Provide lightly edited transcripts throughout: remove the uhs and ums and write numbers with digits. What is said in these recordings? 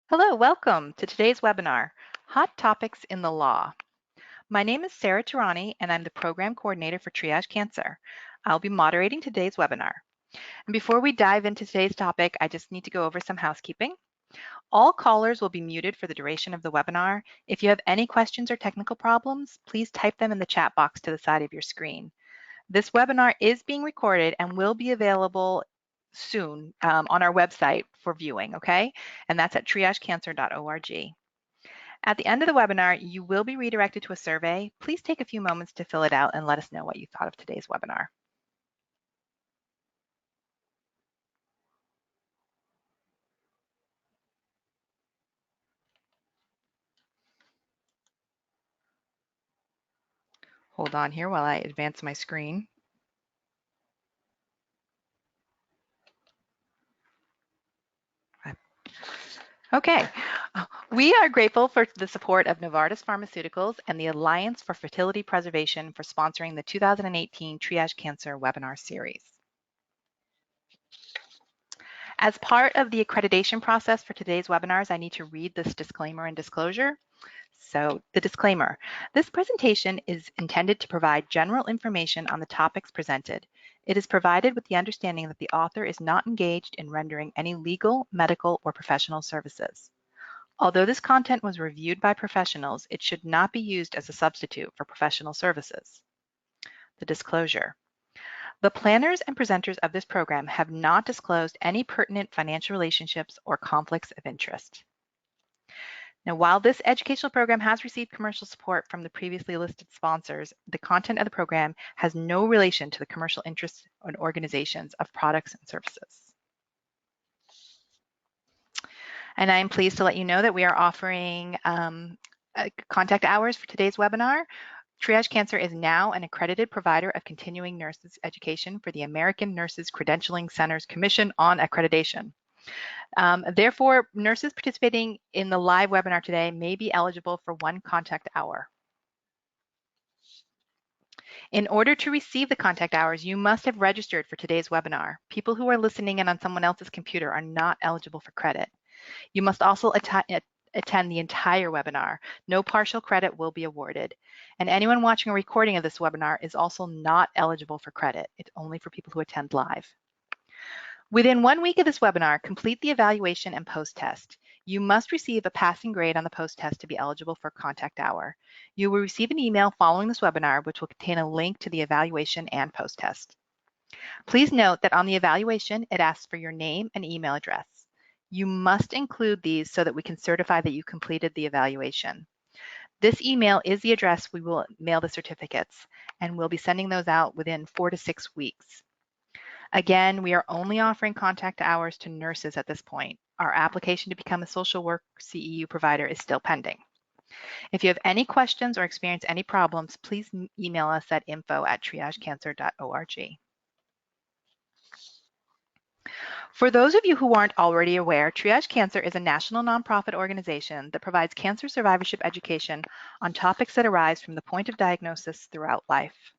Hello, welcome to today's webinar, Hot Topics in the Law. My name is Sarah Tirani, and I'm the Program Coordinator for Triage Cancer. I'll be moderating today's webinar. And before we dive into today's topic, I just need to go over some housekeeping. All callers will be muted for the duration of the webinar. If you have any questions or technical problems, please type them in the chat box to the side of your screen. This webinar is being recorded and will be available soon on our website for viewing, okay? And that's at triagecancer.org. At the end of the webinar, you will be redirected to a survey. Please take a few moments to fill it out and let us know what you thought of today's webinar. Hold on here while I advance my screen. Okay, we are grateful for the support of Novartis Pharmaceuticals and the Alliance for Fertility Preservation for sponsoring the 2018 Triage Cancer webinar series. As part of the accreditation process for today's webinars, I need to read this disclaimer and disclosure. So the disclaimer, this presentation is intended to provide general information on the topics presented. It is provided with the understanding that the author is not engaged in rendering any legal, medical, or professional services. Although this content was reviewed by professionals, it should not be used as a substitute for professional services. The disclosure. The planners and presenters of this program have not disclosed any pertinent financial relationships or conflicts of interest. Now, while this educational program has received commercial support from the previously listed sponsors, the content of the program has no relation to the commercial interests and organizations of products and services. And I am pleased to let you know that we are offering contact hours for today's webinar. Triage Cancer is now an accredited provider of continuing nurses education for the American Nurses Credentialing Centers Commission on Accreditation. Therefore, nurses participating in the live webinar today may be eligible for one contact hour. In order to receive the contact hours, you must have registered for today's webinar. People who are listening in on someone else's computer are not eligible for credit. You must also attend the entire webinar. No partial credit will be awarded. And anyone watching a recording of this webinar is also not eligible for credit. It's only for people who attend live. Within 1 week of this webinar, complete the evaluation and post-test. You must receive a passing grade on the post-test to be eligible for contact hour. You will receive an email following this webinar, which will contain a link to the evaluation and post-test. Please note that on the evaluation, it asks for your name and email address. You must include these so that we can certify that you completed the evaluation. This email is the address we will mail the certificates, and we'll be sending those out within 4 to 6 weeks. Again, we are only offering contact hours to nurses at this point. Our application to become a social work CEU provider is still pending. If you have any questions or experience any problems, please email us at info@triagecancer.org. For those of you who aren't already aware, Triage Cancer is a national nonprofit organization that provides cancer survivorship education on topics that arise from the point of diagnosis throughout life.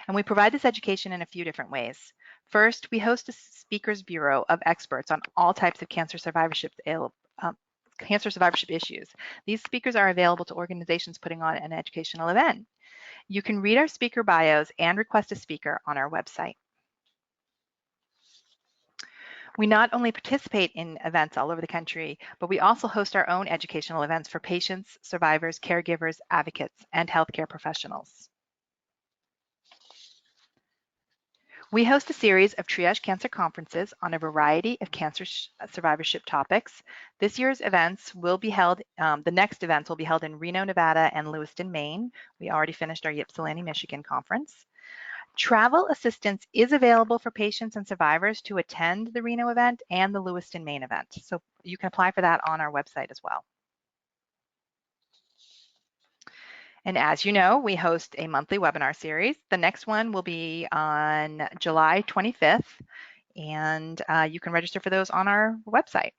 And we provide this education in a few different ways. First, we host a speakers bureau of experts on all types of cancer survivorship issues. These speakers are available to organizations putting on an educational event. You can read our speaker bios and request a speaker on our website. We not only participate in events all over the country, but we also host our own educational events for patients, survivors, caregivers, advocates, and healthcare professionals. We host a series of Triage Cancer conferences on a variety of cancer survivorship topics. This year's events will be held, the next events will be held in Reno, Nevada and Lewiston, Maine. We already finished our Ypsilanti, Michigan conference. Travel assistance is available for patients and survivors to attend the Reno event and the Lewiston, Maine event. So you can apply for that on our website as well. And as you know, we host a monthly webinar series. The next one will be on July 25th, and you can register for those on our website.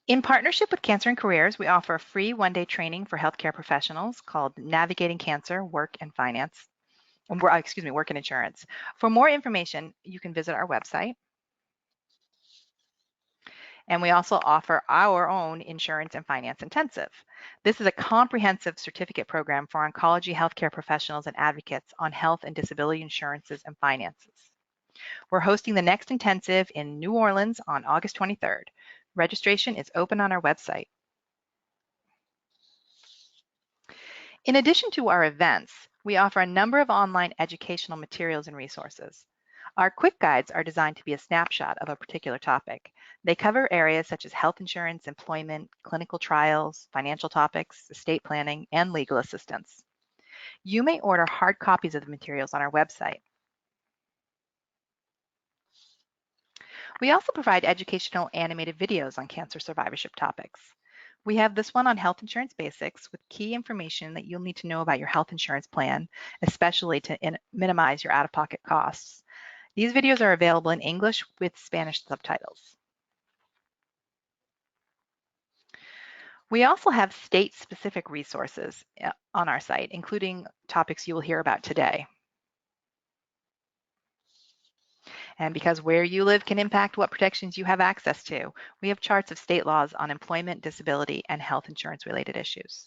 In partnership with Cancer and Careers, we offer a free one-day training for healthcare professionals called Navigating Cancer, Work, and Finance. work in insurance. For more information, you can visit our website. And we also offer our own insurance and finance intensive. This is a comprehensive certificate program for oncology healthcare professionals and advocates on health and disability insurances and finances. We're hosting the next intensive in New Orleans on August 23rd. Registration is open on our website. In addition to our events, we offer a number of online educational materials and resources. Our quick guides are designed to be a snapshot of a particular topic. They cover areas such as health insurance, employment, clinical trials, financial topics, estate planning, and legal assistance. You may order hard copies of the materials on our website. We also provide educational animated videos on cancer survivorship topics. We have this one on health insurance basics with key information that you'll need to know about your health insurance plan, especially to minimize your out-of-pocket costs. These videos are available in English with Spanish subtitles. We also have state-specific resources on our site, including topics you will hear about today. And because where you live can impact what protections you have access to, we have charts of state laws on employment, disability, and health insurance-related issues.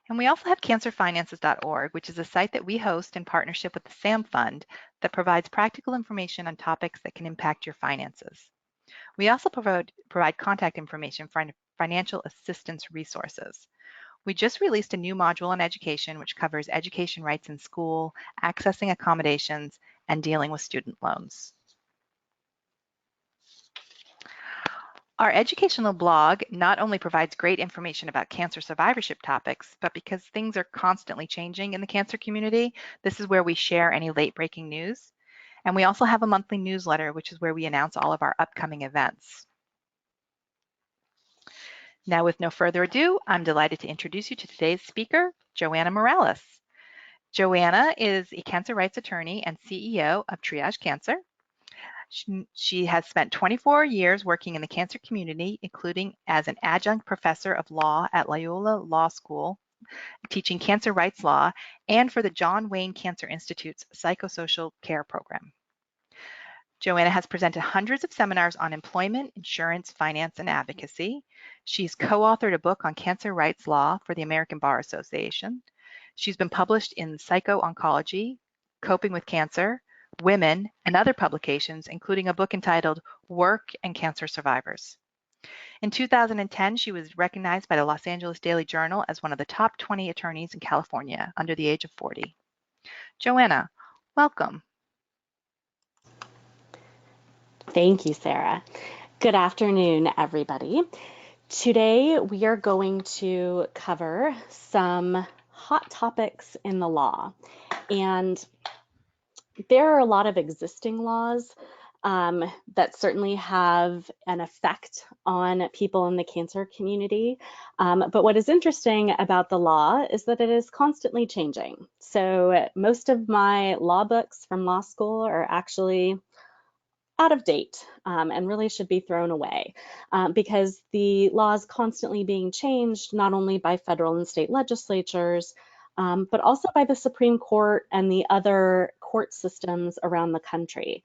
And we also have cancerfinances.org, which is a site that we host in partnership with the SAM Fund that provides practical information on topics that can impact your finances. We also provide contact information for financial assistance resources. We just released a new module on education, which covers education rights in school, accessing accommodations, and dealing with student loans. Our educational blog not only provides great information about cancer survivorship topics, but because things are constantly changing in the cancer community, this is where we share any late-breaking news. And we also have a monthly newsletter, which is where we announce all of our upcoming events. Now, with no further ado, I'm delighted to introduce you to today's speaker, Joanna Morales. Joanna is a cancer rights attorney and CEO of Triage Cancer. She has spent 24 years working in the cancer community, including as an adjunct professor of law at Loyola Law School, teaching cancer rights law, and for the John Wayne Cancer Institute's psychosocial care program. Joanna has presented hundreds of seminars on employment, insurance, finance, and advocacy. She's co-authored a book on cancer rights law for the American Bar Association. She's been published in Psycho-Oncology, Coping with Cancer, Women, and other publications, including a book entitled Work and Cancer Survivors. In 2010, she was recognized by the Los Angeles Daily Journal as one of the top 20 attorneys in California under the age of 40. Joanna, welcome. Thank you, Sarah. Good afternoon, everybody. Today, we are going to cover some hot topics in the law. And there are a lot of existing laws that certainly have an effect on people in the cancer community. But what is interesting about the law is that it is constantly changing. So most of my law books from law school are actually out of date and really should be thrown away because the law is constantly being changed, not only by federal and state legislatures, but also by the Supreme Court and the other court systems around the country.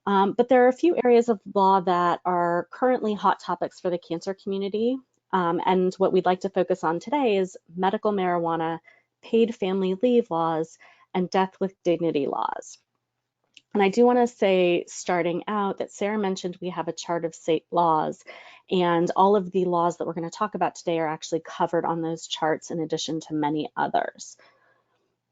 But there are a few areas of law that are currently hot topics for the cancer community. And what we'd like to focus on today is medical marijuana, paid family leave laws, and death with dignity laws. And I do want to say, starting out, that Sarah mentioned we have a chart of state laws, and all of the laws that we're going to talk about today are actually covered on those charts in addition to many others.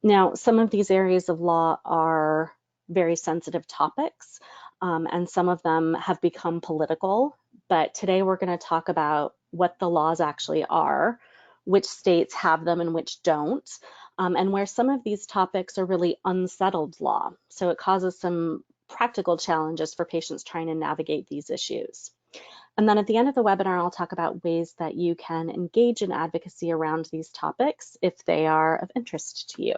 Now, some of these areas of law are very sensitive topics, and some of them have become political, but today we're going to talk about what the laws actually are, which states have them and which don't, and where some of these topics are really unsettled law. So it causes some practical challenges for patients trying to navigate these issues. And then at the end of the webinar, I'll talk about ways that you can engage in advocacy around these topics if they are of interest to you.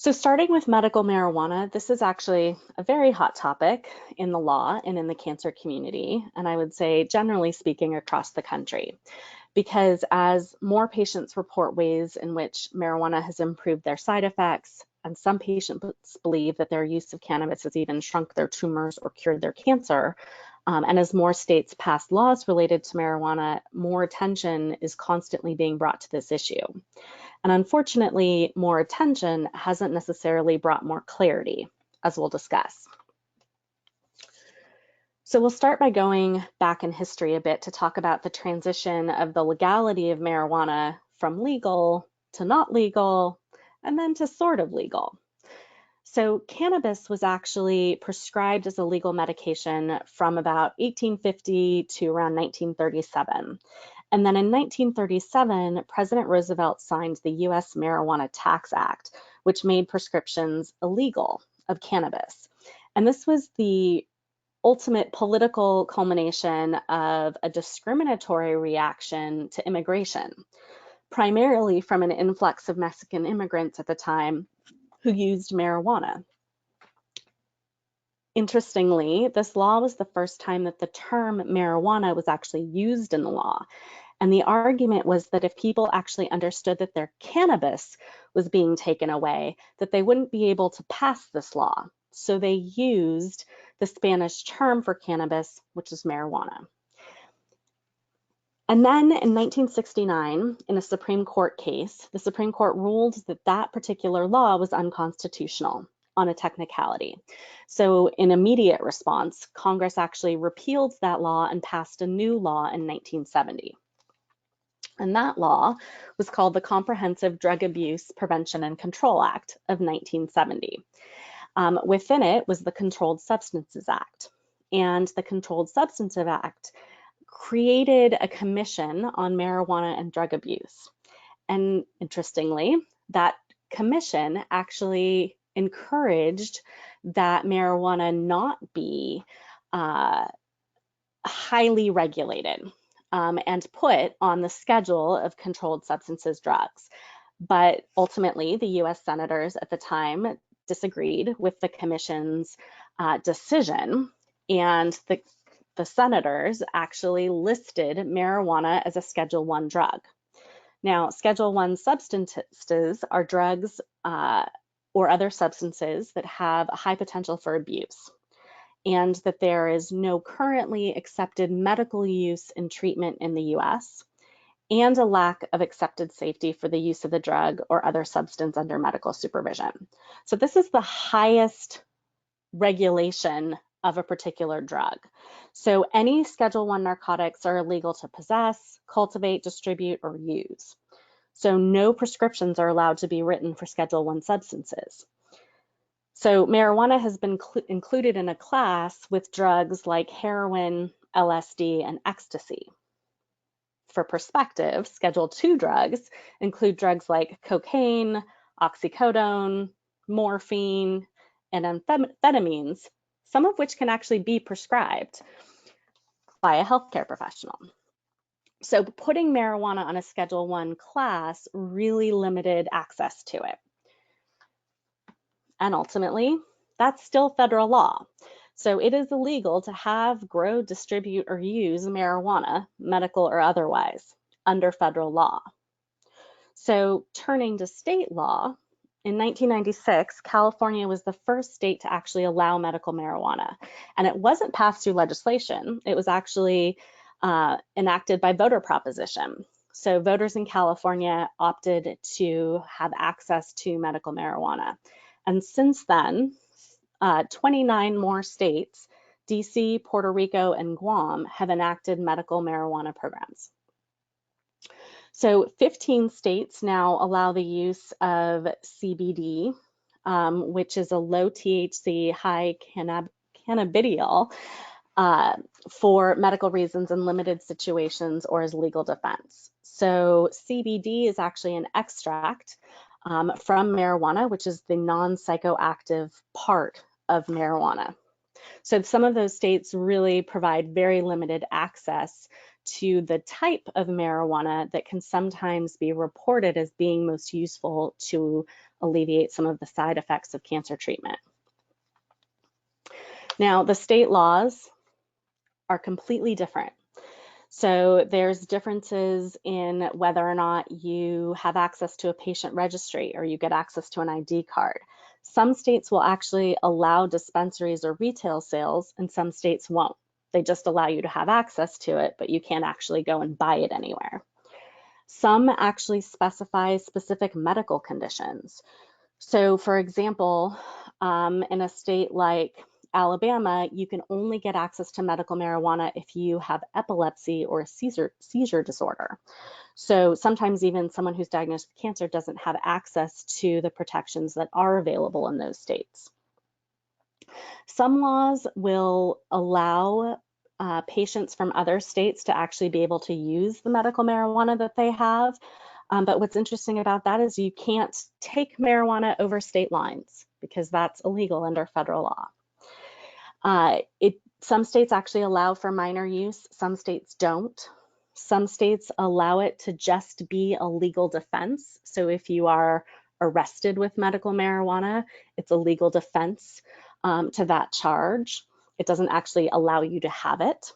So starting with medical marijuana, this is actually a very hot topic in the law and in the cancer community, and I would say generally speaking across the country, because as more patients report ways in which marijuana has improved their side effects, and some patients believe that their use of cannabis has even shrunk their tumors or cured their cancer, and as more states pass laws related to marijuana, more attention is constantly being brought to this issue. And unfortunately, more attention hasn't necessarily brought more clarity, as we'll discuss. So we'll start by going back in history a bit to talk about the transition of the legality of marijuana from legal to not legal, and then to sort of legal. So cannabis was actually prescribed as a legal medication from about 1850 to around 1937. And then in 1937, President Roosevelt signed the US Marijuana Tax Act, which made prescriptions illegal of cannabis. And this was the ultimate political culmination of a discriminatory reaction to immigration, primarily from an influx of Mexican immigrants at the time who used marijuana. Interestingly, this law was the first time that the term marijuana was actually used in the law. And the argument was that if people actually understood that their cannabis was being taken away, that they wouldn't be able to pass this law. So they used the Spanish term for cannabis, which is marijuana. And then in 1969, in a Supreme Court case, the Supreme Court ruled that that particular law was unconstitutional on a technicality. So in immediate response, Congress actually repealed that law and passed a new law in 1970. And that law was called the Comprehensive Drug Abuse Prevention and Control Act of 1970. Within it was the Controlled Substances Act. And the Controlled Substances Act created a commission on marijuana and drug abuse. And interestingly, that commission actually encouraged that marijuana not be highly regulated and put on the schedule of controlled substances drugs. But ultimately, the US senators at the time disagreed with the commission's decision, and the senators actually listed marijuana as a Schedule I drug. Now, Schedule I substances are drugs or other substances that have a high potential for abuse, and that there is no currently accepted medical use and treatment in the US, and a lack of accepted safety for the use of the drug or other substance under medical supervision. So this is the highest regulation of a particular drug. So any Schedule I narcotics are illegal to possess, cultivate, distribute, or use. So no prescriptions are allowed to be written for Schedule I substances. So marijuana has been included in a class with drugs like heroin, LSD, and ecstasy. For perspective, Schedule II drugs include drugs like cocaine, oxycodone, morphine, and amphetamines, some of which can actually be prescribed by a healthcare professional. So putting marijuana on a Schedule I class really limited access to it. And ultimately, that's still federal law. So it is illegal to have, grow, distribute, or use marijuana, medical or otherwise, under federal law. So turning to state law, in 1996, California was the first state to actually allow medical marijuana. And it wasn't passed through legislation. It was actually enacted by voter proposition. So voters in California opted to have access to medical marijuana. And since then, 29 more states, DC, Puerto Rico, and Guam, have enacted medical marijuana programs. So 15 states now allow the use of CBD, which is a low THC, high cannabidiol, for medical reasons in limited situations or as legal defense. So CBD is actually an extract from marijuana, which is the non-psychoactive part of marijuana. So some of those states really provide very limited access to the type of marijuana that can sometimes be reported as being most useful to alleviate some of the side effects of cancer treatment. Now, the state laws are completely different. So there's differences in whether or not you have access to a patient registry or you get access to an ID card. Some states will actually allow dispensaries or retail sales, and some states won't. They just allow you to have access to it, but you can't actually go and buy it anywhere. Some actually specify specific medical conditions. So for example, in a state like Alabama, you can only get access to medical marijuana if you have epilepsy or a seizure disorder. So sometimes even someone who's diagnosed with cancer doesn't have access to the protections that are available in those states. Some laws will allow patients from other states to actually be able to use the medical marijuana that they have. But what's interesting about that is you can't take marijuana over state lines because that's illegal under federal law. Some states actually allow for minor use, some states don't. Some states allow it to just be a legal defense. So if you are arrested with medical marijuana, it's a legal defense to that charge. It doesn't actually allow you to have it.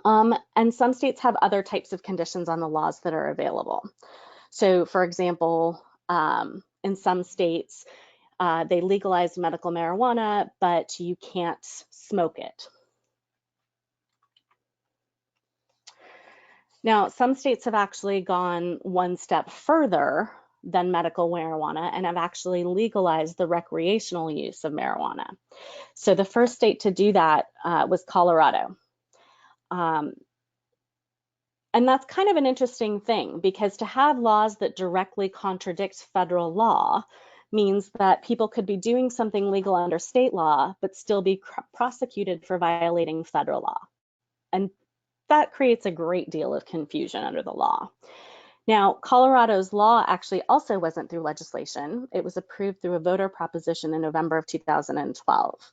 And some states have other types of conditions on the laws that are available. So for example, in some states, they legalized medical marijuana, but you can't smoke it. Now, some states have actually gone one step further than medical marijuana and have actually legalized the recreational use of marijuana. So the first state to do that was Colorado. And that's kind of an interesting thing because to have laws that directly contradict federal law means that people could be doing something legal under state law, but still be prosecuted for violating federal law. And that creates a great deal of confusion under the law. Now, Colorado's law actually also wasn't through legislation. It was approved through a voter proposition in November of 2012.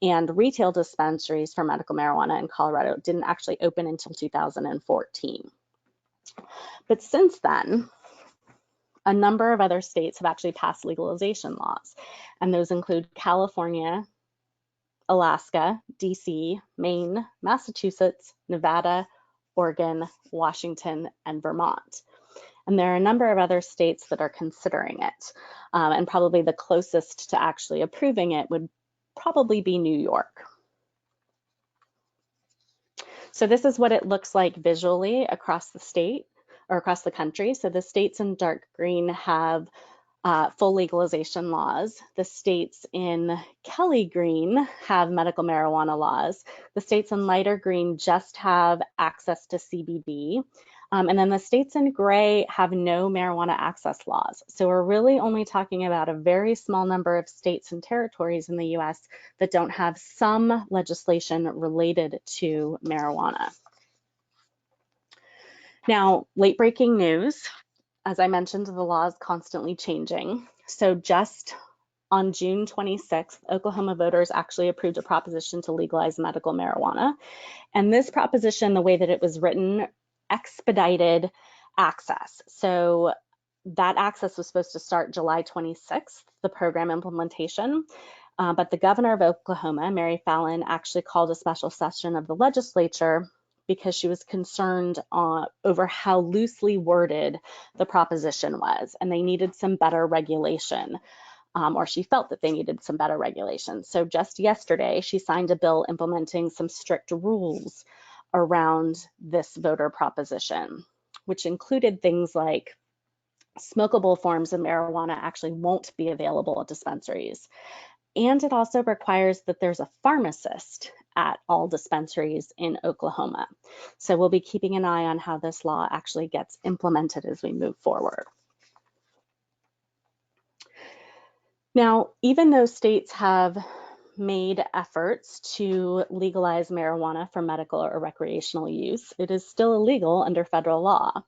And retail dispensaries for medical marijuana in Colorado didn't actually open until 2014. But since then, a number of other states have actually passed legalization laws, and those include California, Alaska, DC, Maine, Massachusetts, Nevada, Oregon, Washington, and Vermont. And there are a number of other states that are considering it, and probably the closest to actually approving it would probably be New York. So this is what it looks like visually across the state or across the country. So the states in dark green have full legalization laws. The states in Kelly green have medical marijuana laws. The states in lighter green just have access to CBD. And then the states in gray have no marijuana access laws. So we're really only talking about a very small number of states and territories in the US that don't have some legislation related to marijuana. Now, late breaking news, as I mentioned, the law is constantly changing. So just on June 26th, Oklahoma voters actually approved a proposition to legalize medical marijuana. And this proposition, the way that it was written, expedited access. So that access was supposed to start July 26th, the program implementation. But the governor of Oklahoma, Mary Fallin, actually called a special session of the legislature because she was concerned over how loosely worded the proposition was, and they needed some better regulation. Or she felt that they needed some better regulation. So just yesterday, she signed a bill implementing some strict rules around this voter proposition, which included things like smokable forms of marijuana actually won't be available at dispensaries. And it also requires that there's a pharmacist at all dispensaries in Oklahoma. So we'll be keeping an eye on how this law actually gets implemented as we move forward. Now, even though states have made efforts to legalize marijuana for medical or recreational use, it is still illegal under federal law.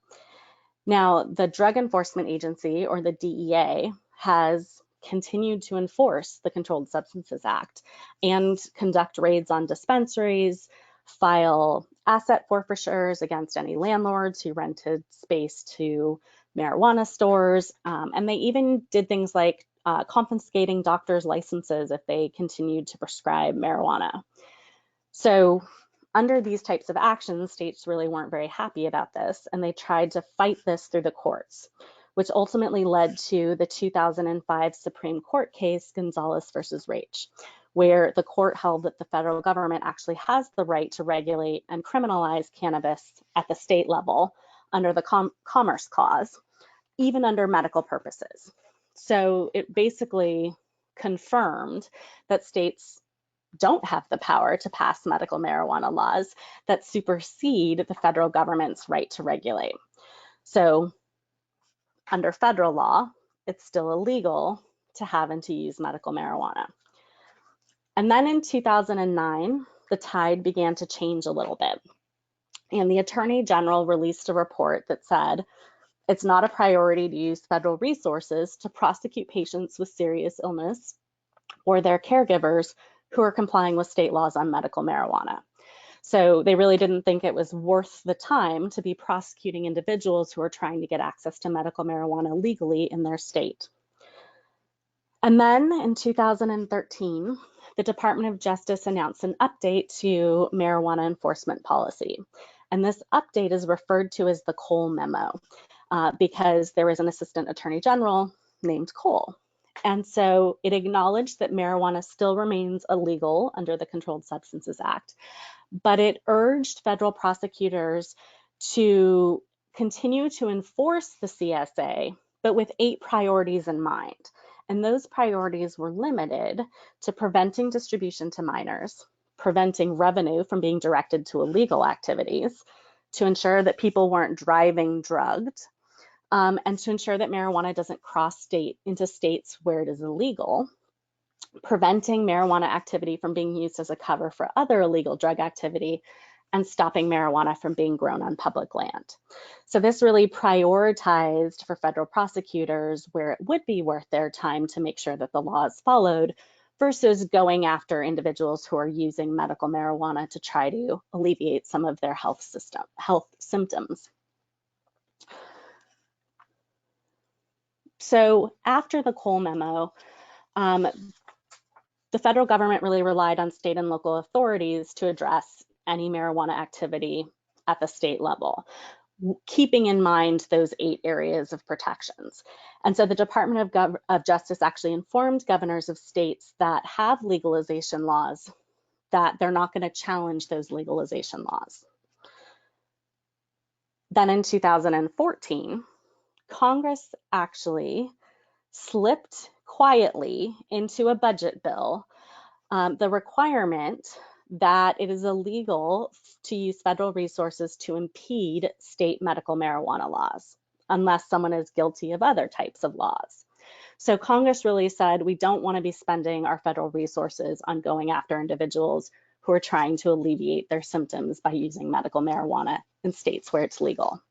Now, the Drug Enforcement Agency, or the DEA, has continued to enforce the Controlled Substances Act and conduct raids on dispensaries, file asset forfeitures against any landlords who rented space to marijuana stores, and they even did things like confiscating doctors' licenses if they continued to prescribe marijuana. So under these types of actions, states really weren't very happy about this, and they tried to fight this through the courts, which ultimately led to the 2005 Supreme Court case, Gonzalez versus Raich, where the court held that the federal government actually has the right to regulate and criminalize cannabis at the state level under the Commerce Clause, even under medical purposes. So it basically confirmed that states don't have the power to pass medical marijuana laws that supersede the federal government's right to regulate. So under federal law, it's still illegal to have and to use medical marijuana. And then in 2009, the tide began to change a little bit. And the Attorney General released a report that said, it's not a priority to use federal resources to prosecute patients with serious illness or their caregivers who are complying with state laws on medical marijuana. So they really didn't think it was worth the time to be prosecuting individuals who are trying to get access to medical marijuana legally in their state. And then in 2013, the Department of Justice announced an update to marijuana enforcement policy. And this update is referred to as the Cole Memo because there was an Assistant Attorney General named Cole. And so it acknowledged that marijuana still remains illegal under the Controlled Substances Act, but it urged federal prosecutors to continue to enforce the CSA, but with 8 priorities in mind. And those priorities were limited to preventing distribution to minors, preventing revenue from being directed to illegal activities, to ensure that people weren't driving drugged, and to ensure that marijuana doesn't cross state into states where it is illegal, preventing marijuana activity from being used as a cover for other illegal drug activity, and stopping marijuana from being grown on public land. So this really prioritized for federal prosecutors where it would be worth their time to make sure that the law is followed versus going after individuals who are using medical marijuana to try to alleviate some of their health symptoms. So after the Cole Memo, the federal government really relied on state and local authorities to address any marijuana activity at the state level, keeping in mind those 8 areas of protections. And so the Department of Justice actually informed governors of states that have legalization laws that they're not going to challenge those legalization laws. Then in 2014, Congress actually slipped quietly into a budget bill the requirement that it is illegal to use federal resources to impede state medical marijuana laws unless someone is guilty of other types of laws. So Congress really said we don't want to be spending our federal resources on going after individuals who are trying to alleviate their symptoms by using medical marijuana in states where it's legal.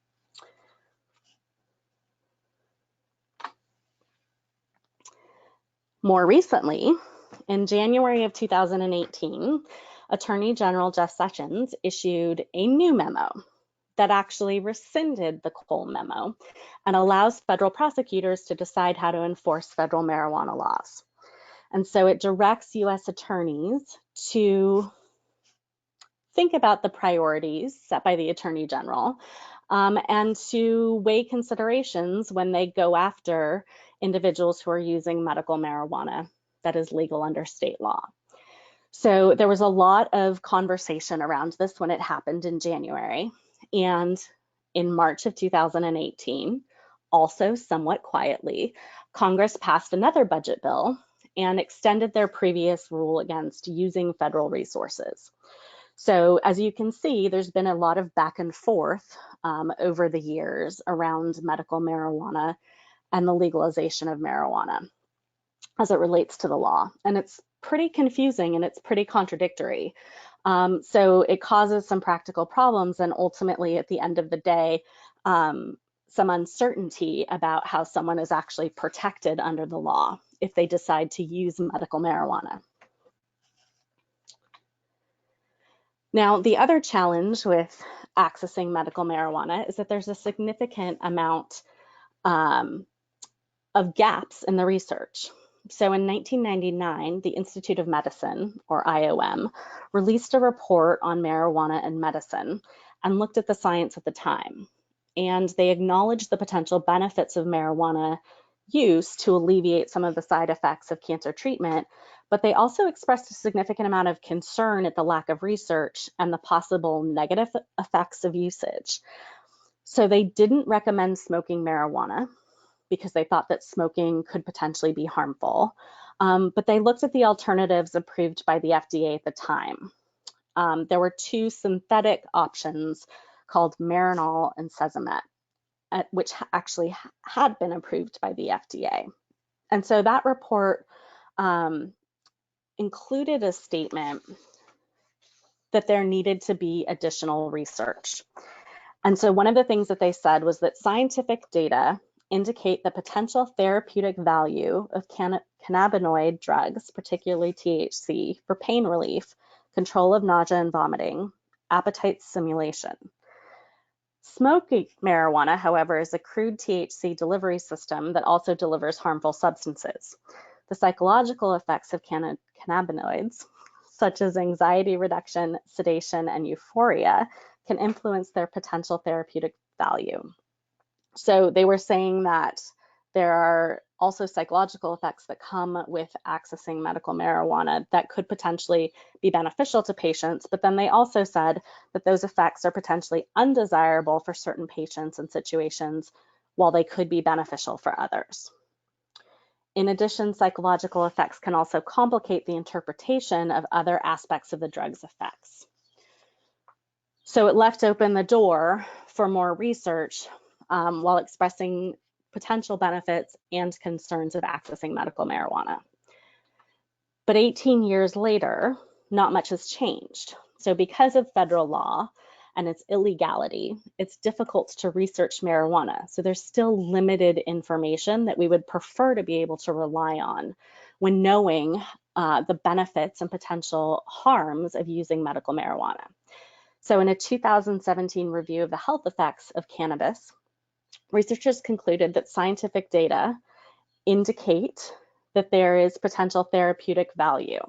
More recently, in January of 2018, Attorney General Jeff Sessions issued a new memo that actually rescinded the Cole Memo and allows federal prosecutors to decide how to enforce federal marijuana laws. And so it directs U.S. attorneys to think about the priorities set by the Attorney General and to weigh considerations when they go after individuals who are using medical marijuana that is legal under state law. So there was a lot of conversation around this when it happened in January. And in March of 2018, also somewhat quietly, Congress passed another budget bill and extended their previous rule against using federal resources. So as you can see, there's been a lot of back and forth over the years around medical marijuana and the legalization of marijuana as it relates to the law. And it's pretty confusing and it's pretty contradictory. So it causes some practical problems and ultimately at the end of the day, some uncertainty about how someone is actually protected under the law if they decide to use medical marijuana. Now, the other challenge with accessing medical marijuana is that there's a significant amount um, of gaps in the research. So in 1999, the Institute of Medicine, or IOM, released a report on marijuana and medicine and looked at the science at the time. And they acknowledged the potential benefits of marijuana use to alleviate some of the side effects of cancer treatment, but they also expressed a significant amount of concern at the lack of research and the possible negative effects of usage. So they didn't recommend smoking marijuana because they thought that smoking could potentially be harmful. But they looked at the alternatives approved by the FDA at the time. There were two synthetic options called Marinol and Sesamet, which actually had been approved by the FDA. And so that report included a statement that there needed to be additional research. And so one of the things that they said was that scientific data indicate the potential therapeutic value of cannabinoid drugs, particularly THC, for pain relief, control of nausea and vomiting, appetite stimulation. Smoking marijuana, however, is a crude THC delivery system that also delivers harmful substances. The psychological effects of cannabinoids, such as anxiety reduction, sedation, and euphoria, can influence their potential therapeutic value. So they were saying that there are also psychological effects that come with accessing medical marijuana that could potentially be beneficial to patients, but then they also said that those effects are potentially undesirable for certain patients and situations, while they could be beneficial for others. In addition, psychological effects can also complicate the interpretation of other aspects of the drug's effects. So it left open the door for more research while expressing potential benefits and concerns of accessing medical marijuana. But 18 years later, not much has changed. So because of federal law and its illegality, it's difficult to research marijuana. So there's still limited information that we would prefer to be able to rely on when knowing the benefits and potential harms of using medical marijuana. So in a 2017 review of the health effects of cannabis, researchers concluded that scientific data indicate that there is potential therapeutic value.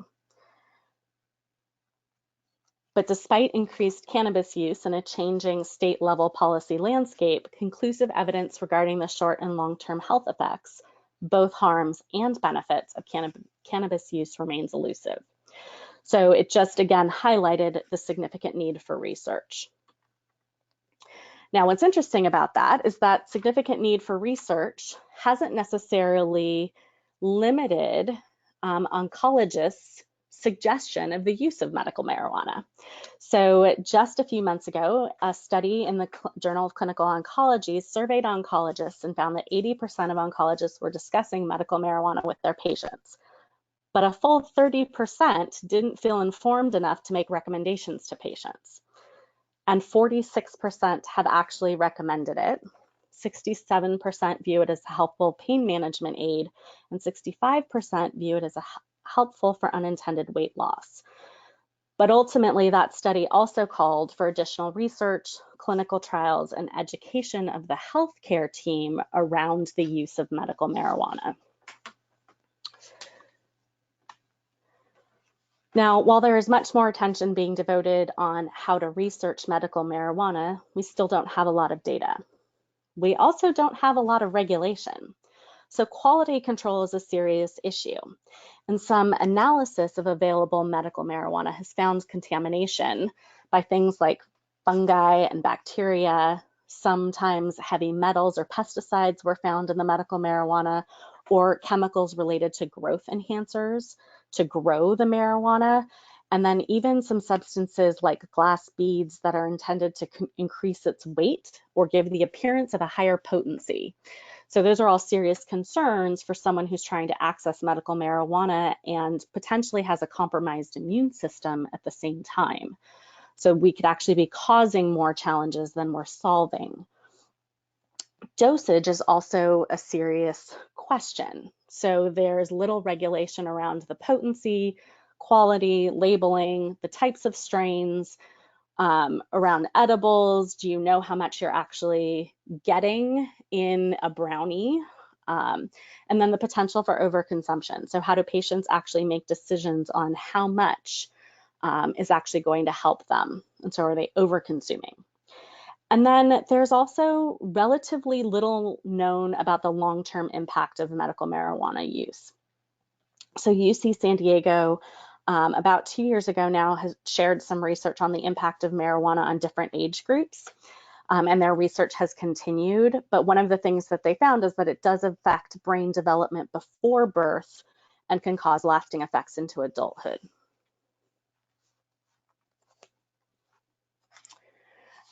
But despite increased cannabis use and a changing state-level policy landscape, conclusive evidence regarding the short and long-term health effects, both harms and benefits of cannabis use remains elusive. So it just again highlighted the significant need for research. Now, what's interesting about that is that significant need for research hasn't necessarily limited oncologists' suggestion of the use of medical marijuana. So just a few months ago, a study in the Journal of Clinical Oncology surveyed oncologists and found that 80% of oncologists were discussing medical marijuana with their patients. But a full 30% didn't feel informed enough to make recommendations to patients. And 46% have actually recommended it. 67% view it as a helpful pain management aid, and 65% view it as helpful for unintended weight loss. But ultimately, that study also called for additional research, clinical trials, and education of the healthcare team around the use of medical marijuana. Now, while there is much more attention being devoted on how to research medical marijuana, we still don't have a lot of data. We also don't have a lot of regulation. So quality control is a serious issue. And some analysis of available medical marijuana has found contamination by things like fungi and bacteria. Sometimes heavy metals or pesticides were found in the medical marijuana, or chemicals related to growth enhancers to grow the marijuana. And then even some substances like glass beads that are intended to increase its weight or give the appearance of a higher potency. So those are all serious concerns for someone who's trying to access medical marijuana and potentially has a compromised immune system at the same time. So we could actually be causing more challenges than we're solving. Dosage is also a serious question. So there's little regulation around the potency, quality, labeling, the types of strains, around edibles. Do you know how much you're actually getting in a brownie? And then the potential for overconsumption. So how do patients actually make decisions on how much is actually going to help them? And so are they overconsuming? And then there's also relatively little known about the long-term impact of medical marijuana use. So UC San Diego, about 2 years ago now, has shared some research on the impact of marijuana on different age groups. And their research has continued. But one of the things that they found is that it does affect brain development before birth and can cause lasting effects into adulthood.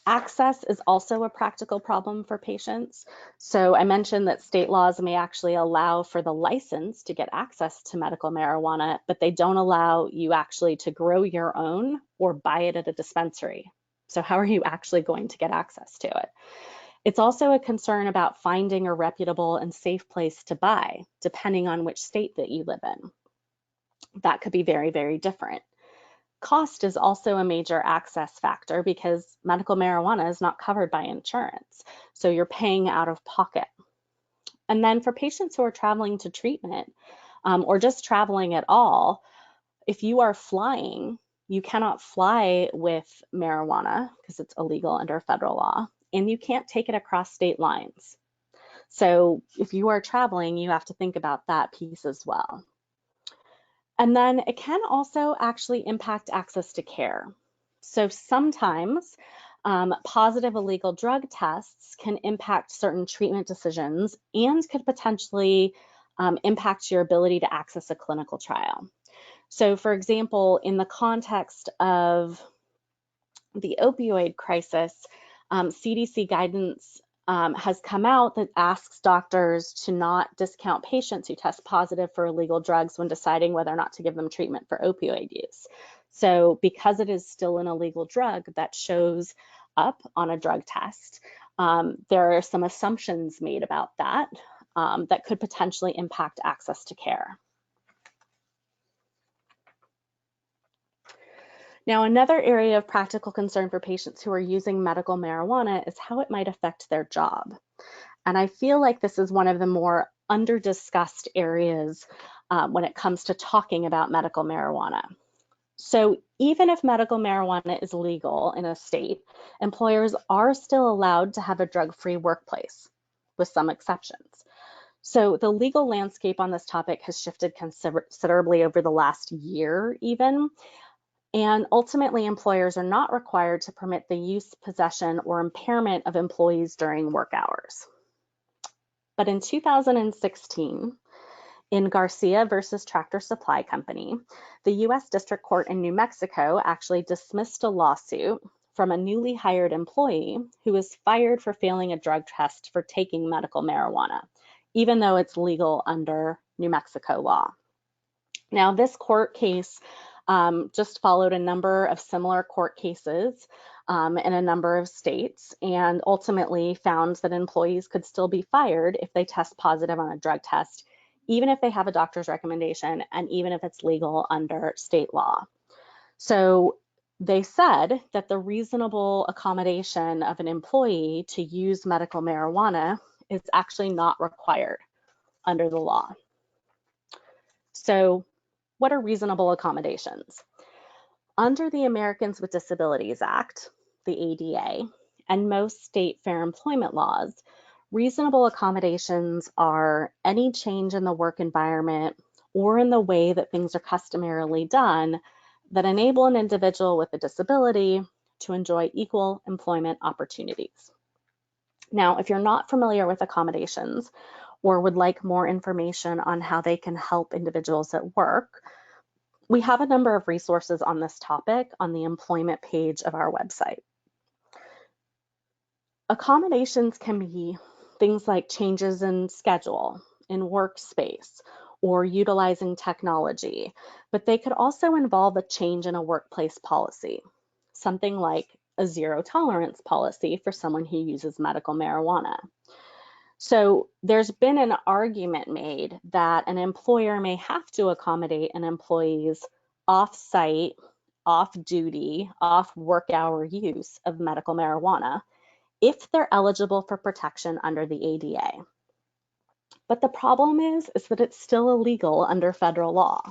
Access is also a practical problem for patients. So I mentioned that state laws may actually allow for the license to get access to medical marijuana, but they don't allow you actually to grow your own or buy it at a dispensary. So how are you actually going to get access to it? It's also a concern about finding a reputable and safe place to buy, depending on which state that you live in. That could be very, very different. Cost is also a major access factor because medical marijuana is not covered by insurance. So you're paying out of pocket. And then for patients who are traveling to treatment or just traveling at all, if you are flying, you cannot fly with marijuana because it's illegal under federal law, and you can't take it across state lines. So if you are traveling, you have to think about that piece as well. And then it can also actually impact access to care. So sometimes positive illegal drug tests can impact certain treatment decisions and could potentially impact your ability to access a clinical trial. So for example, in the context of the opioid crisis, CDC guidance has come out that asks doctors to not discount patients who test positive for illegal drugs when deciding whether or not to give them treatment for opioid use. So because it is still an illegal drug that shows up on a drug test, there are some assumptions made about that that could potentially impact access to care. Now, another area of practical concern for patients who are using medical marijuana is how it might affect their job. And I feel like this is one of the more under-discussed areas when it comes to talking about medical marijuana. So even if medical marijuana is legal in a state, employers are still allowed to have a drug-free workplace, with some exceptions. So the legal landscape on this topic has shifted considerably over the last year even. And ultimately, employers are not required to permit the use, possession, or impairment of employees during work hours. But in 2016, in Garcia versus Tractor Supply Company, the US District Court in New Mexico actually dismissed a lawsuit from a newly hired employee who was fired for failing a drug test for taking medical marijuana, even though it's legal under New Mexico law. Now, this court case just followed a number of similar court cases in a number of states, and ultimately found that employees could still be fired if they test positive on a drug test, even if they have a doctor's recommendation and even if it's legal under state law. So they said that the reasonable accommodation of an employee to use medical marijuana is actually not required under the law. So what are reasonable accommodations? Under the Americans with Disabilities Act, the ADA, and most state fair employment laws, reasonable accommodations are any change in the work environment or in the way that things are customarily done that enable an individual with a disability to enjoy equal employment opportunities. Now, if you're not familiar with accommodations or would like more information on how they can help individuals at work, we have a number of resources on this topic on the employment page of our website. Accommodations can be things like changes in schedule, in workspace, or utilizing technology, but they could also involve a change in a workplace policy, something like a zero tolerance policy for someone who uses medical marijuana. So there's been an argument made that an employer may have to accommodate an employee's off-site off-duty, off-work hour use of medical marijuana if they're eligible for protection under the ADA. But the problem is that it's still illegal under federal law.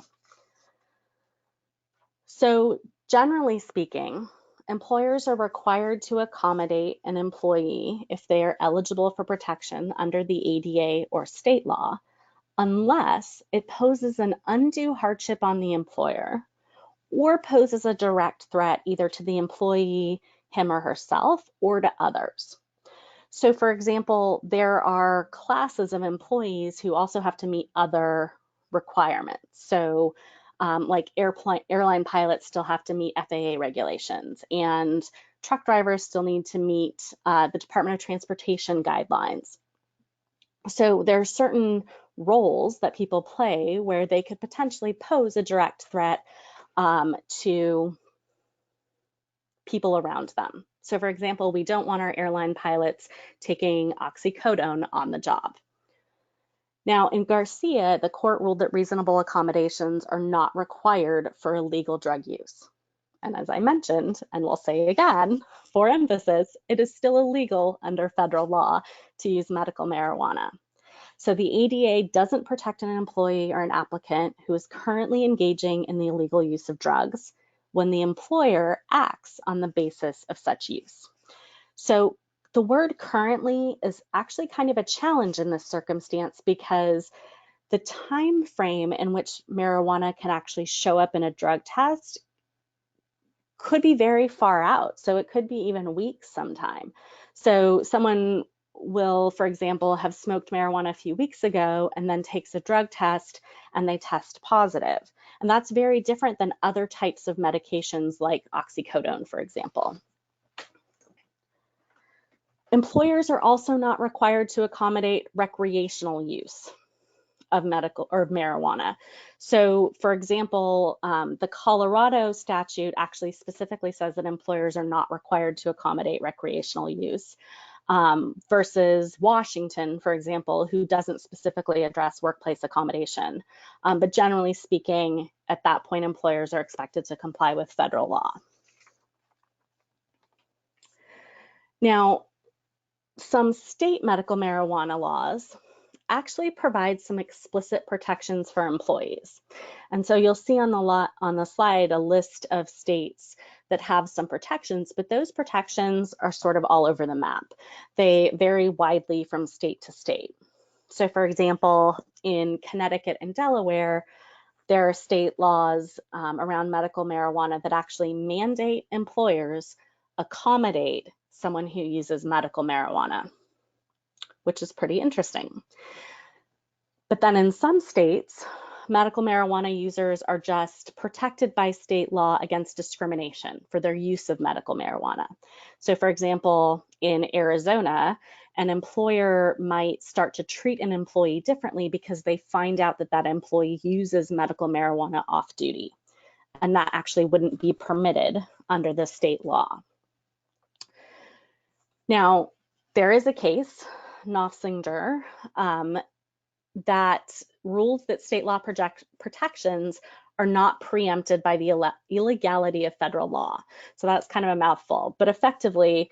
So generally speaking, employers are required to accommodate an employee if they are eligible for protection under the ADA or state law, unless it poses an undue hardship on the employer or poses a direct threat either to the employee, him or herself, or to others. So for example, there are classes of employees who also have to meet other requirements. So like airline pilots still have to meet FAA regulations, and truck drivers still need to meet the Department of Transportation guidelines. So there are certain roles that people play where they could potentially pose a direct threat to people around them. So for example, we don't want our airline pilots taking oxycodone on the job. Now in Garcia, the court ruled that reasonable accommodations are not required for illegal drug use. And as I mentioned, and we'll say again, for emphasis, it is still illegal under federal law to use medical marijuana. So the ADA doesn't protect an employee or an applicant who is currently engaging in the illegal use of drugs when the employer acts on the basis of such use. So the word currently is actually kind of a challenge in this circumstance because the time frame in which marijuana can actually show up in a drug test could be very far out. So it could be even weeks sometime. So someone will, for example, have smoked marijuana a few weeks ago and then takes a drug test and they test positive. And that's very different than other types of medications like oxycodone, for example. Employers are also not required to accommodate recreational use of medical or marijuana. So for example, the Colorado statute actually specifically says that employers are not required to accommodate recreational use versus Washington, for example, who doesn't specifically address workplace accommodation. But generally speaking, at that point, employers are expected to comply with federal law. Now, some state medical marijuana laws actually provide some explicit protections for employees. And so you'll see on the slide a list of states that have some protections, but those protections are sort of all over the map. They vary widely from state to state. So for example, in Connecticut and Delaware, there are state laws around medical marijuana that actually mandate employers accommodate someone who uses medical marijuana, which is pretty interesting. But then in some states, medical marijuana users are just protected by state law against discrimination for their use of medical marijuana. So for example, in Arizona, an employer might start to treat an employee differently because they find out that that employee uses medical marijuana off duty. And that actually wouldn't be permitted under the state law. Now, there is a case, Nofsinger, that rules that state law protections are not preempted by the illegality of federal law. So that's kind of a mouthful, but effectively,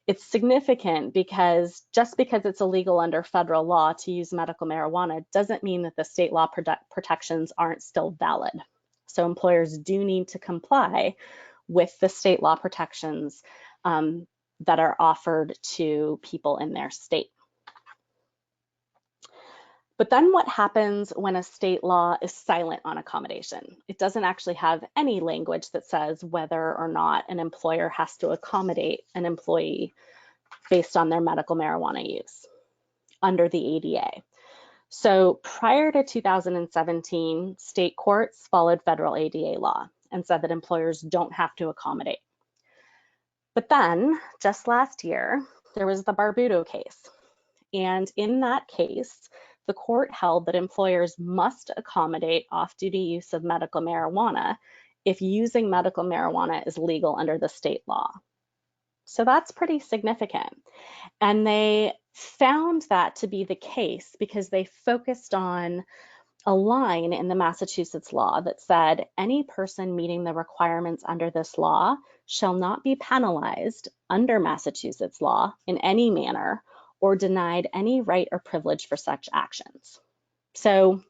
it's significant because just because it's illegal under federal law to use medical marijuana doesn't mean that the state law protections aren't still valid. So employers do need to comply with the state law protections that are offered to people in their state. But then what happens when a state law is silent on accommodation? It doesn't actually have any language that says whether or not an employer has to accommodate an employee based on their medical marijuana use under the ADA. So prior to 2017, state courts followed federal ADA law and said that employers don't have to accommodate. But then just last year, there was the Barbudo case. And in that case, the court held that employers must accommodate off-duty use of medical marijuana if using medical marijuana is legal under the state law. So that's pretty significant. And they found that to be the case because they focused on a line in the Massachusetts law that said any person meeting the requirements under this law shall not be penalized under Massachusetts law in any manner or denied any right or privilege for such actions. So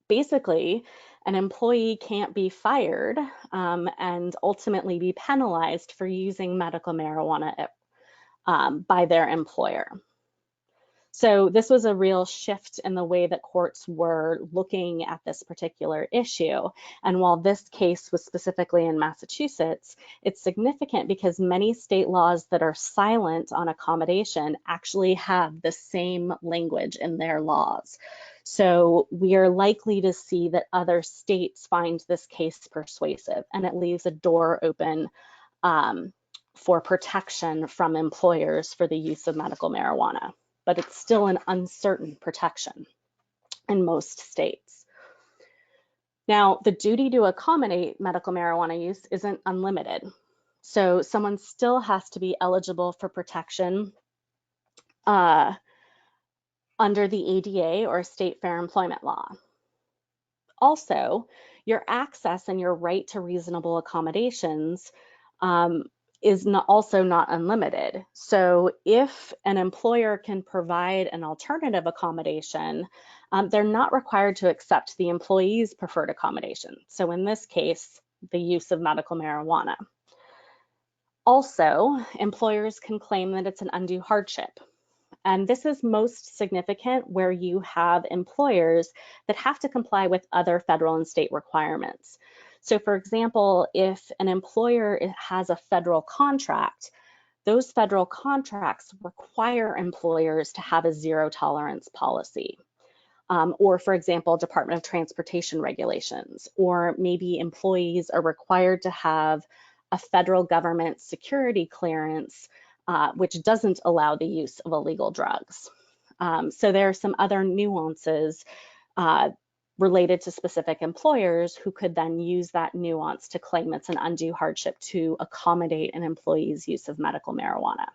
basically, an employee can't be fired and ultimately be penalized for using medical marijuana by their employer. So this was a real shift in the way that courts were looking at this particular issue. And while this case was specifically in Massachusetts, it's significant because many state laws that are silent on accommodation actually have the same language in their laws. So we are likely to see that other states find this case persuasive, and it leaves a door open for protection from employers for the use of medical marijuana. But it's still an uncertain protection in most states. Now, the duty to accommodate medical marijuana use isn't unlimited. So someone still has to be eligible for protection under the ADA or state fair employment law. Also, your access and your right to reasonable accommodations is also not unlimited. So if an employer can provide an alternative accommodation, they're not required to accept the employee's preferred accommodation. So in this case, the use of medical marijuana. Also, employers can claim that it's an undue hardship. And this is most significant where you have employers that have to comply with other federal and state requirements. So for example, if an employer has a federal contract, those federal contracts require employers to have a zero tolerance policy. Or for example, Department of Transportation regulations, or maybe employees are required to have a federal government security clearance which doesn't allow the use of illegal drugs. So there are some other nuances related to specific employers who could then use that nuance to claim it's an undue hardship to accommodate an employee's use of medical marijuana.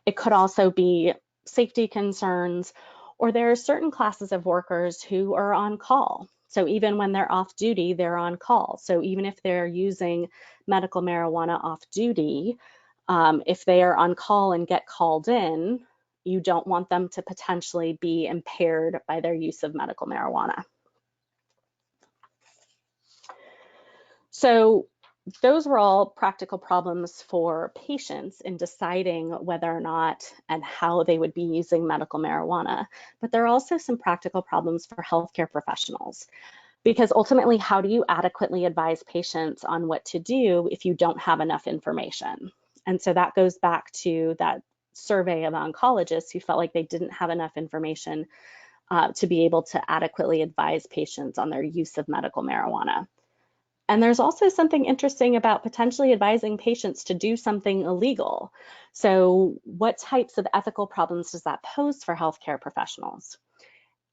It could also be safety concerns, or there are certain classes of workers who are on call. So even when they're off duty, they're on call. So even if they're using medical marijuana off duty, if they are on call and get called in, you don't want them to potentially be impaired by their use of medical marijuana. So those were all practical problems for patients in deciding whether or not and how they would be using medical marijuana. But there are also some practical problems for healthcare professionals. Because ultimately, how do you adequately advise patients on what to do if you don't have enough information? And so that goes back to that survey of oncologists who felt like they didn't have enough information to be able to adequately advise patients on their use of medical marijuana. And there's also something interesting about potentially advising patients to do something illegal. So what types of ethical problems does that pose for healthcare professionals?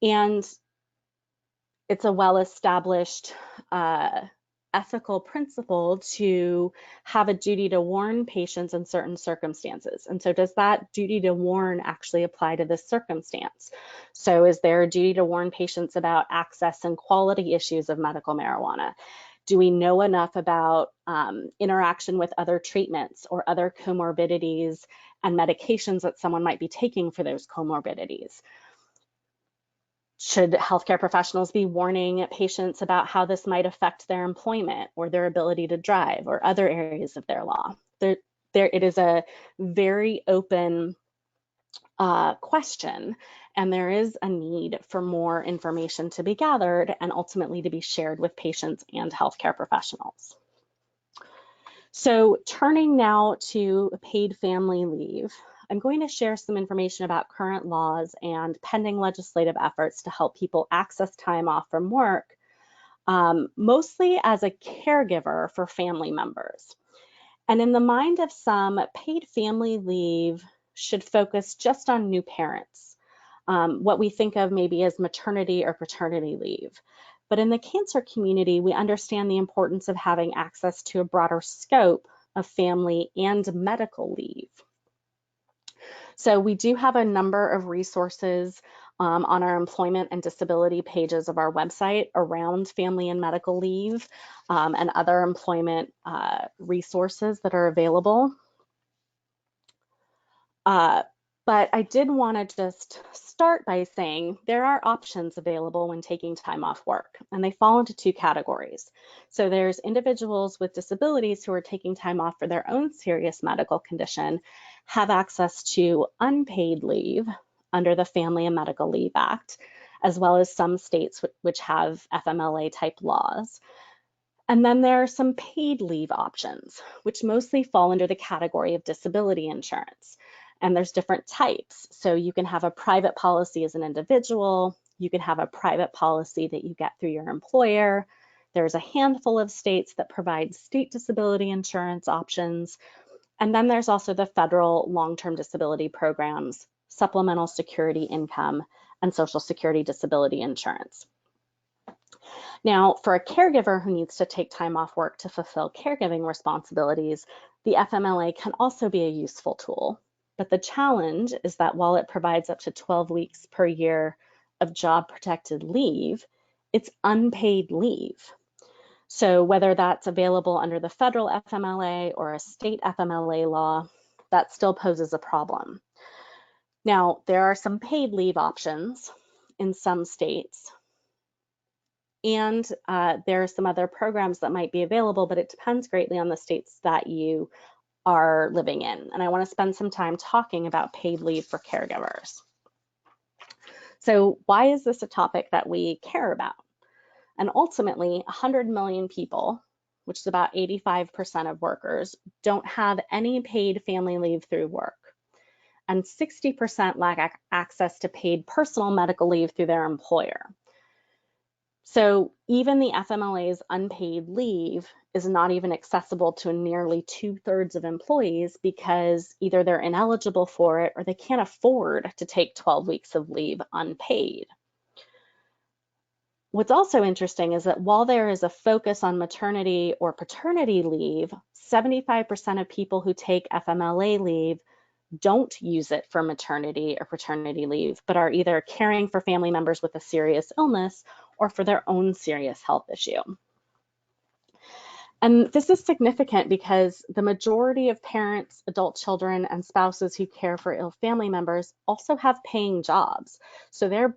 And it's a well-established ethical principle to have a duty to warn patients in certain circumstances. And so does that duty to warn actually apply to this circumstance? So is there a duty to warn patients about access and quality issues of medical marijuana? Do we know enough about interaction with other treatments or other comorbidities and medications that someone might be taking for those comorbidities? Should healthcare professionals be warning patients about how this might affect their employment or their ability to drive or other areas of their law? It is a very open question, and there is a need for more information to be gathered and ultimately to be shared with patients and healthcare professionals. So turning now to paid family leave, I'm going to share some information about current laws and pending legislative efforts to help people access time off from work, mostly as a caregiver for family members. And in the mind of some, paid family leave should focus just on new parents, what we think of maybe as maternity or paternity leave. But in the cancer community, we understand the importance of having access to a broader scope of family and medical leave. So we do have a number of resources on our employment and disability pages of our website around family and medical leave and other employment resources that are available. But I did want to just start by saying there are options available when taking time off work, and they fall into two categories. So there's individuals with disabilities who are taking time off for their own serious medical condition, have access to unpaid leave under the Family and Medical Leave Act, as well as some states which have FMLA type laws. And then there are some paid leave options, which mostly fall under the category of disability insurance. And there's different types. So you can have a private policy as an individual. You can have a private policy that you get through your employer. There's a handful of states that provide state disability insurance options. And then there's also the federal long-term disability programs, supplemental security income, and Social Security disability insurance. Now, for a caregiver who needs to take time off work to fulfill caregiving responsibilities, the FMLA can also be a useful tool. But the challenge is that while it provides up to 12 weeks per year of job protected leave, it's unpaid leave. So whether that's available under the federal FMLA or a state FMLA law, that still poses a problem. Now, there are some paid leave options in some states, and there are some other programs that might be available, but it depends greatly on the states that you are living in. And I want to spend some time talking about paid leave for caregivers. So why is this a topic that we care about? And ultimately, 100 million people, which is about 85% of workers, don't have any paid family leave through work. And 60% lack access to paid personal medical leave through their employer. So even the FMLA's unpaid leave is not even accessible to nearly 2/3 of employees because either they're ineligible for it or they can't afford to take 12 weeks of leave unpaid. What's also interesting is that while there is a focus on maternity or paternity leave, 75% of people who take FMLA leave don't use it for maternity or paternity leave, but are either caring for family members with a serious illness or for their own serious health issue. And this is significant because the majority of parents, adult children, and spouses who care for ill family members also have paying jobs. So they're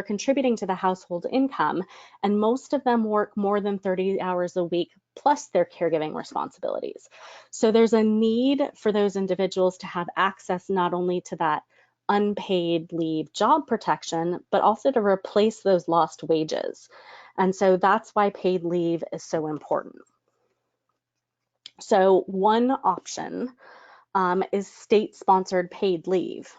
contributing to the household income, and most of them work more than 30 hours a week plus their caregiving responsibilities. So there's a need for those individuals to have access not only to that unpaid leave job protection, but also to replace those lost wages. And so that's why paid leave is so important. So one option is state-sponsored paid leave.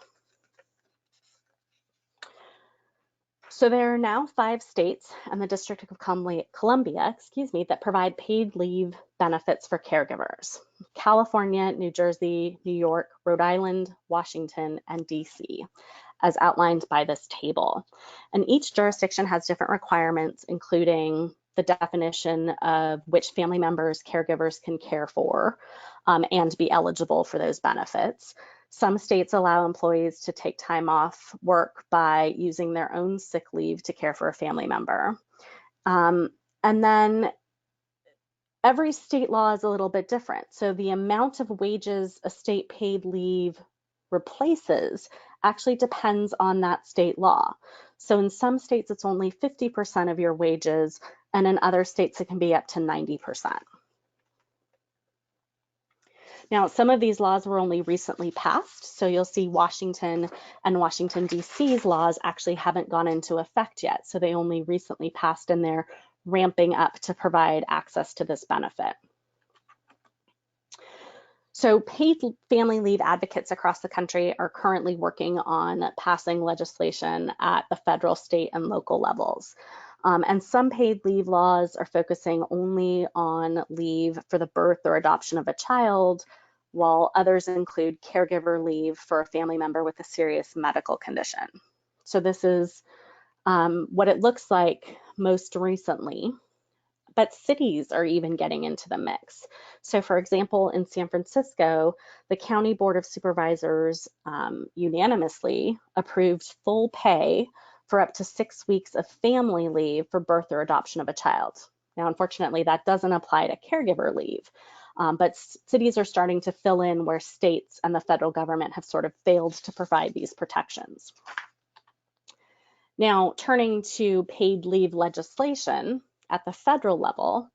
So there are now 5 states and the District of Columbia, that provide paid leave benefits for caregivers: California, New Jersey, New York, Rhode Island, Washington, and DC, as outlined by this table. And each jurisdiction has different requirements, including the definition of which family members caregivers can care for and be eligible for those benefits. Some states allow employees to take time off work by using their own sick leave to care for a family member. And then every state law is a little bit different. So the amount of wages a state paid leave replaces actually depends on that state law. So in some states, it's only 50% of your wages, and in other states, it can be up to 90%. Now, some of these laws were only recently passed, so you'll see Washington and Washington, D.C.'s laws actually haven't gone into effect yet, so they only recently passed and they're ramping up to provide access to this benefit. So paid family leave advocates across the country are currently working on passing legislation at the federal, state, and local levels. And some paid leave laws are focusing only on leave for the birth or adoption of a child, while others include caregiver leave for a family member with a serious medical condition. So this is what it looks like most recently. but cities are even getting into the mix. So for example, in San Francisco, the County Board of Supervisors unanimously approved full pay for up to 6 weeks of family leave for birth or adoption of a child. Now, unfortunately, that doesn't apply to caregiver leave, but cities are starting to fill in where states and the federal government have sort of failed to provide these protections. Now, turning to paid leave legislation at the federal level,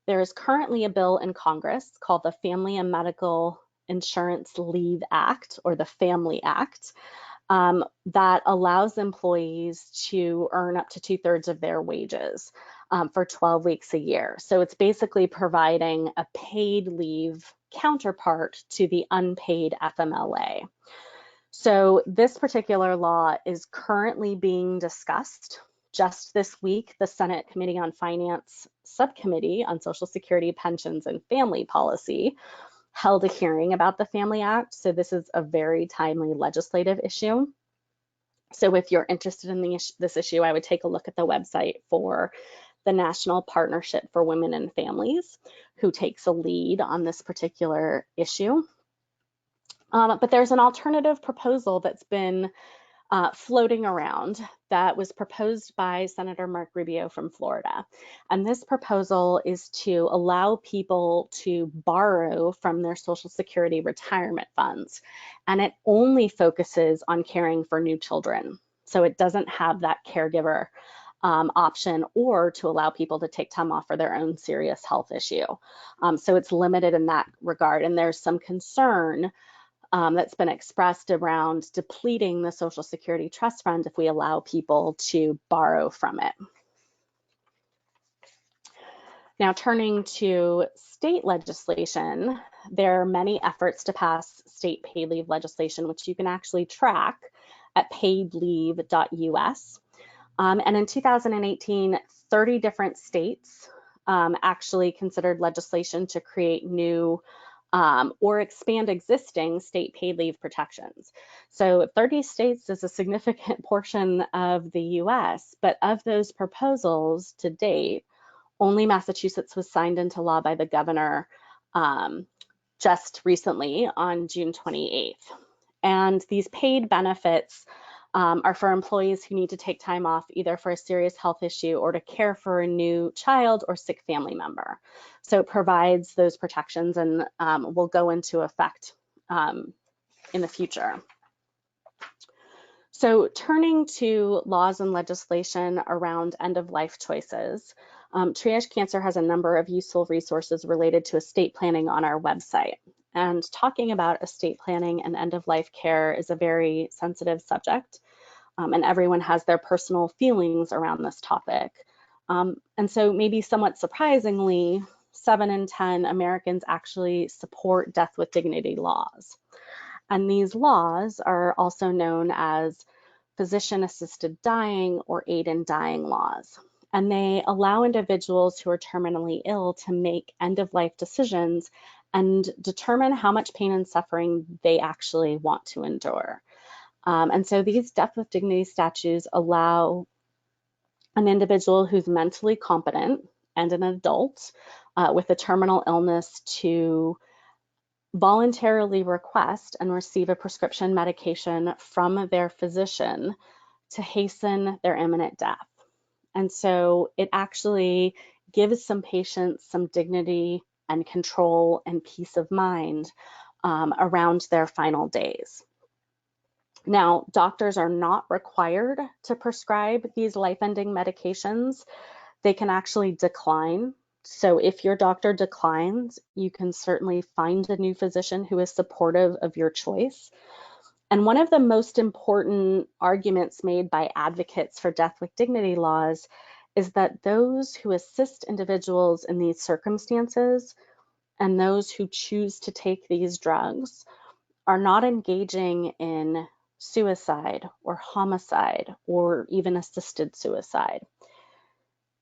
there is currently a bill in Congress called the Family and Medical Insurance Leave Act, or the Family Act, that allows employees to earn up to 2/3 of their wages for 12 weeks a year. So it's basically providing a paid leave counterpart to the unpaid FMLA. So this particular law is currently being discussed. Just this week, the Senate Committee on Finance Subcommittee on Social Security, Pensions, and Family Policy held a hearing about the Family Act. So this is a very timely legislative issue. So if you're interested in this issue, I would take a look at the website for the National Partnership for Women and Families, who takes a lead on this particular issue. But there's an alternative proposal that's been floating around that was proposed by Senator Mark Rubio from Florida. And this proposal is to allow people to borrow from their Social Security retirement funds. And it only focuses on caring for new children. So it doesn't have that caregiver option, or to allow people to take time off for their own serious health issue. So it's limited in that regard. And there's some concern that's been expressed around depleting the Social Security Trust Fund if we allow people to borrow from it. Now, turning to state legislation, there are many efforts to pass state paid leave legislation, which you can actually track at paidleave.us. And in 2018, 30 different states actually considered legislation to create new or expand existing state paid leave protections. So 30 states is a significant portion of the US, but of those proposals to date, only Massachusetts was signed into law by the governor just recently on June 28th. And these paid benefits are for employees who need to take time off either for a serious health issue or to care for a new child or sick family member. So it provides those protections and will go into effect in the future. So turning to laws and legislation around end-of-life choices, Triage Cancer has a number of useful resources related to estate planning on our website. And talking about estate planning and end-of-life care is a very sensitive subject, and everyone has their personal feelings around this topic. And so maybe somewhat surprisingly, 7 in 10 Americans actually support death with dignity laws. And these laws are also known as physician-assisted dying or aid in dying laws. And they allow individuals who are terminally ill to make end-of-life decisions and determine how much pain and suffering they actually want to endure. And so these death with dignity statutes allow an individual who's mentally competent and an adult with a terminal illness to voluntarily request and receive a prescription medication from their physician to hasten their imminent death. And so it actually gives some patients some dignity and control and peace of mind around their final days. Now, doctors are not required to prescribe these life-ending medications. They can actually decline. So if your doctor declines, you can certainly find a new physician who is supportive of your choice. And one of the most important arguments made by advocates for death with dignity laws is that those who assist individuals in these circumstances and those who choose to take these drugs are not engaging in suicide or homicide or even assisted suicide.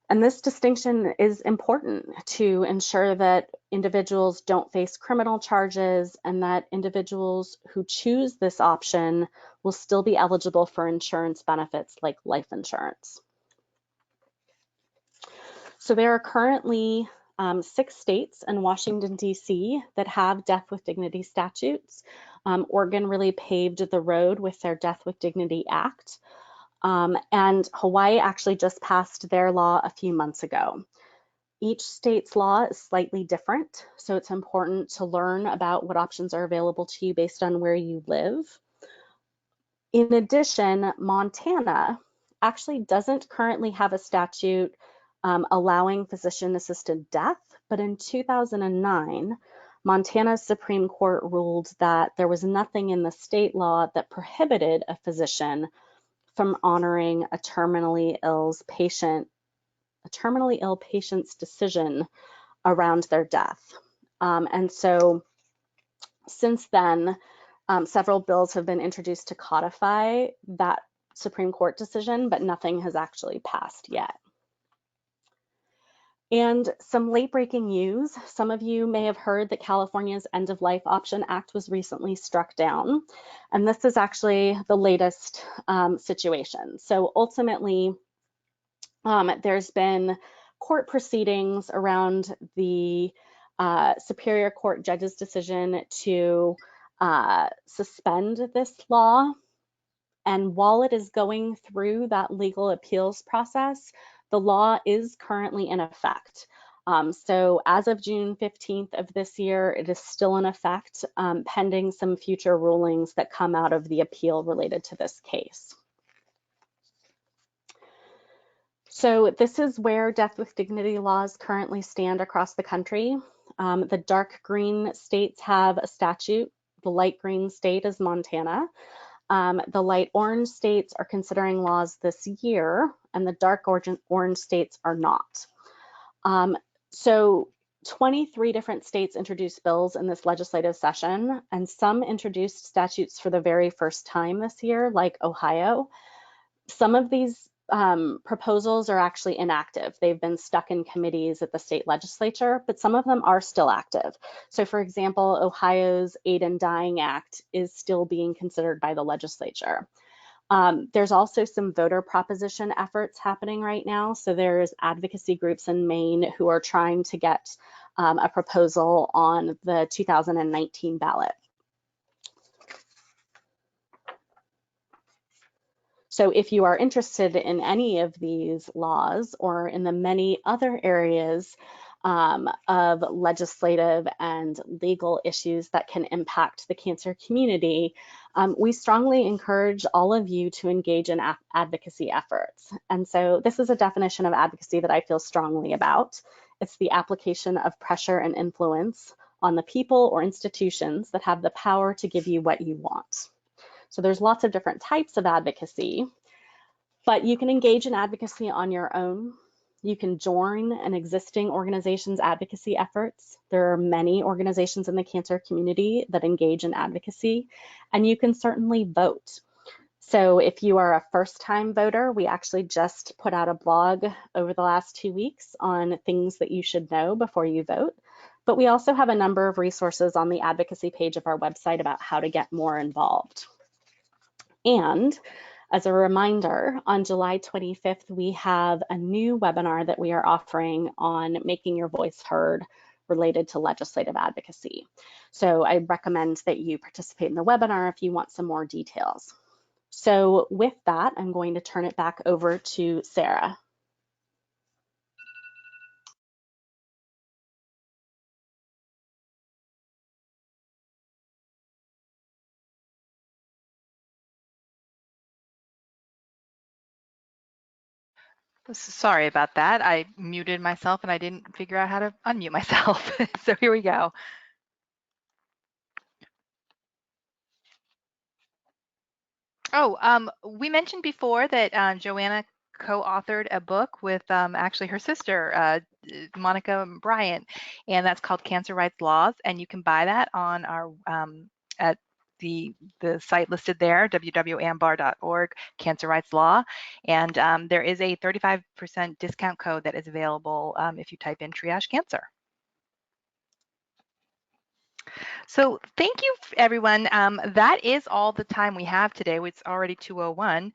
And this distinction is important to ensure that individuals don't face criminal charges and that individuals who choose this option will still be eligible for insurance benefits like life insurance. So there are currently 6 states and Washington, D.C. that have death with dignity statutes. Oregon really paved the road with their Death with Dignity Act. And Hawaii actually just passed their law a few months ago. Each state's law is slightly different, so it's important to learn about what options are available to you based on where you live. In addition, Montana actually doesn't currently have a statute allowing physician-assisted death, but in 2009, Montana's Supreme Court ruled that there was nothing in the state law that prohibited a physician from honoring a terminally ill patient's decision around their death. And so since then, several bills have been introduced to codify that Supreme Court decision, but nothing has actually passed yet. And some late-breaking news. Some of you may have heard that California's End of Life Option Act was recently struck down. And this is actually the latest situation. So ultimately, there's been court proceedings around the Superior Court judge's decision to suspend this law. And while it is going through that legal appeals process, the law is currently in effect. So as of June 15th of this year, it is still in effect, pending some future rulings that come out of the appeal related to this case. So this is where death with dignity laws currently stand across the country. The dark green states have a statute. The light green state is Montana. The light orange states are considering laws this year, and the dark orange states are not. So 23 different states introduced bills in this legislative session, and some introduced statutes for the very first time this year, like Ohio. Some of these proposals are actually inactive. They've been stuck in committees at the state legislature, but some of them are still active. So for example, Ohio's Aid in Dying Act is still being considered by the legislature. There's also some voter proposition efforts happening right now. So there's advocacy groups in Maine who are trying to get a proposal on the 2019 ballot. So if you are interested in any of these laws or in the many other areas of legislative and legal issues that can impact the cancer community, we strongly encourage all of you to engage in advocacy efforts. And so this is a definition of advocacy that I feel strongly about. It's the application of pressure and influence on the people or institutions that have the power to give you what you want. So there's lots of different types of advocacy, but you can engage in advocacy on your own. You can join an existing organization's advocacy efforts. There are many organizations in the cancer community that engage in advocacy, and you can certainly vote. So if you are a first-time voter, we actually just put out a blog over the last 2 weeks on things that you should know before you vote. But we also have a number of resources on the advocacy page of our website about how to get more involved. And as a reminder, on July 25th, we have a new webinar that we are offering on making your voice heard related to legislative advocacy. So I recommend that you participate in the webinar if you want some more details. So with that, I'm going to turn it back over to Sarah. Sorry about that. I muted myself and I didn't figure out how to unmute myself. So here we go. Oh, we mentioned before that Joanna co-authored a book with actually her sister, Monica Bryant, and that's called Cancer Rights Laws. And you can buy that on our at the site listed there, www.ambar.org, Cancer Rights Law. And there is a 35% discount code that is available if you type in Triage Cancer. So thank you, everyone. That is all the time we have today. It's already 2:01.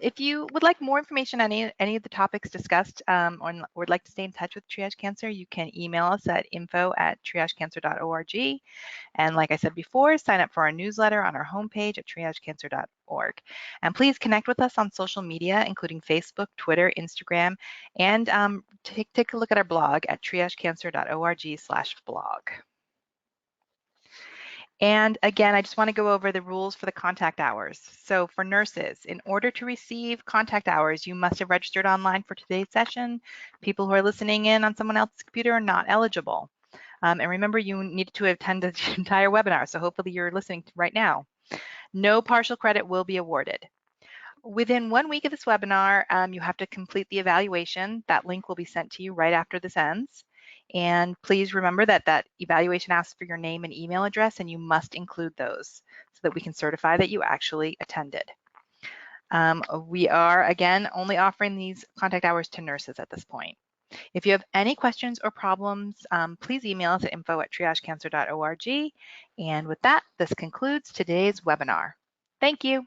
If you would like more information on any of the topics discussed or would like to stay in touch with Triage Cancer, you can email us at info@triagecancer.org. And like I said before, sign up for our newsletter on our homepage at triagecancer.org. And please connect with us on social media, including Facebook, Twitter, Instagram, and take a look at our blog at triagecancer.org/blog. And again, I just want to go over the rules for the contact hours. So for nurses, in order to receive contact hours, you must have registered online for today's session. People who are listening in on someone else's computer are not eligible. And remember, you need to attend the entire webinar, so hopefully you're listening right now. No partial credit will be awarded. Within 1 week of this webinar, you have to complete the evaluation. That link will be sent to you right after this ends. And please remember that that evaluation asks for your name and email address, and you must include those so that we can certify that you actually attended. We are, again, only offering these contact hours to nurses at this point. If you have any questions or problems, please email us at info@triagecancer.org. And with that, this concludes today's webinar. Thank you.